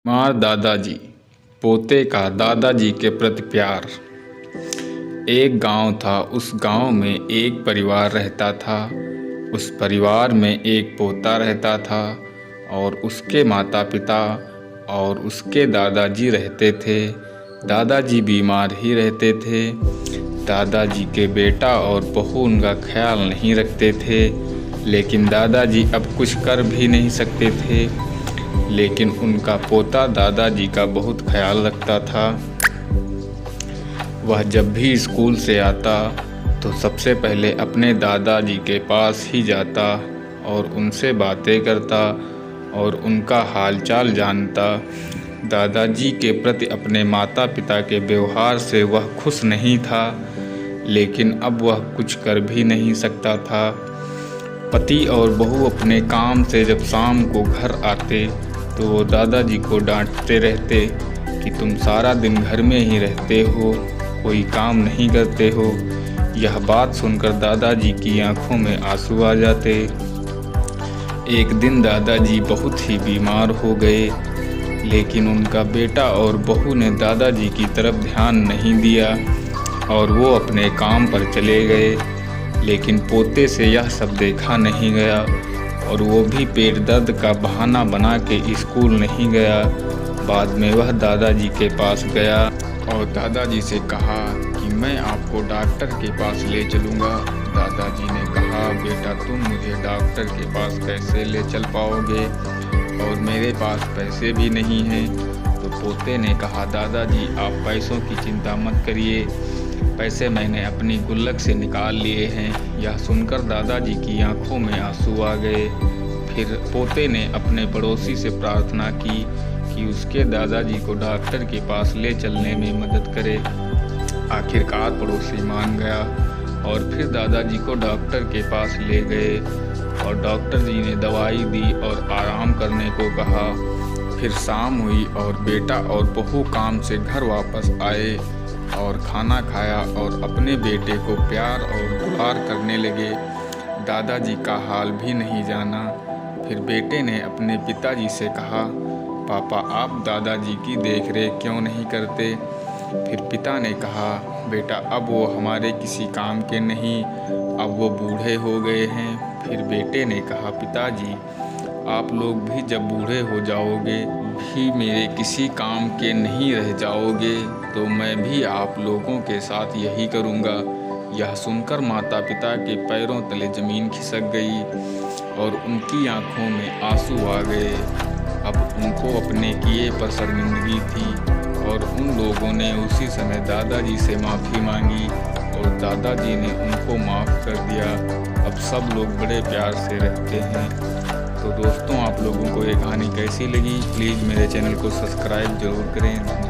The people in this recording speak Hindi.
बीमार दादाजी, पोते का दादाजी के प्रति प्यार। एक गांव था। उस गांव में एक परिवार रहता था। उस परिवार में एक पोता रहता था और उसके माता पिता और उसके दादाजी रहते थे। दादाजी बीमार ही रहते थे। दादाजी के बेटा और बहू उनका ख्याल नहीं रखते थे, लेकिन दादाजी अब कुछ कर भी नहीं सकते थे। लेकिन उनका पोता दादाजी का बहुत ख्याल रखता था। वह जब भी स्कूल से आता तो सबसे पहले अपने दादाजी के पास ही जाता और उनसे बातें करता और उनका हालचाल जानता। दादाजी के प्रति अपने माता पिता के व्यवहार से वह खुश नहीं था, लेकिन अब वह कुछ कर भी नहीं सकता था। पति और बहू अपने काम से जब शाम को घर आते तो वो दादाजी को डांटते रहते कि तुम सारा दिन घर में ही रहते हो, कोई काम नहीं करते हो। यह बात सुनकर दादाजी की आंखों में आंसू आ जाते। एक दिन दादाजी बहुत ही बीमार हो गए, लेकिन उनका बेटा और बहू ने दादाजी की तरफ ध्यान नहीं दिया और वो अपने काम पर चले गए। लेकिन पोते से यह सब देखा नहीं गया और वो भी पेट दर्द का बहाना बना के स्कूल नहीं गया। बाद में वह दादाजी के पास गया और दादाजी से कहा कि मैं आपको डॉक्टर के पास ले चलूँगा। दादाजी ने कहा, बेटा तुम मुझे डॉक्टर के पास कैसे ले चल पाओगे और मेरे पास पैसे भी नहीं हैं। तो पोते ने कहा, दादाजी आप पैसों की चिंता मत करिए, पैसे मैंने अपनी गुल्लक से निकाल लिए हैं। यह सुनकर दादाजी की आंखों में आंसू आ गए। फिर पोते ने अपने पड़ोसी से प्रार्थना की कि उसके दादाजी को डॉक्टर के पास ले चलने में मदद करे। आखिरकार पड़ोसी मान गया और फिर दादाजी को डॉक्टर के पास ले गए और डॉक्टर जी ने दवाई दी और आराम करने को कहा। फिर शाम हुई और बेटा और बहू काम से घर वापस आए और खाना खाया और अपने बेटे को प्यार और दुलार करने लगे। दादाजी का हाल भी नहीं जाना। फिर बेटे ने अपने पिताजी से कहा, पापा आप दादाजी की देखरेख क्यों नहीं करते? फिर पिता ने कहा, बेटा अब वो हमारे किसी काम के नहीं, अब वो बूढ़े हो गए हैं। फिर बेटे ने कहा, पिताजी आप लोग भी जब बूढ़े हो जाओगे भी मेरे किसी काम के नहीं रह जाओगे, तो मैं भी आप लोगों के साथ यही करूँगा। यह सुनकर माता पिता के पैरों तले ज़मीन खिसक गई और उनकी आंखों में आंसू आ गए। अब उनको अपने किए पर शर्मिंदगी थी और उन लोगों ने उसी समय दादाजी से माफ़ी मांगी और दादाजी ने उनको माफ़ कर दिया। अब सब लोग बड़े प्यार से रहते हैं। तो दोस्तों, आप लोगों को ये कहानी कैसी लगी? प्लीज़ मेरे चैनल को सब्सक्राइब ज़रूर करें।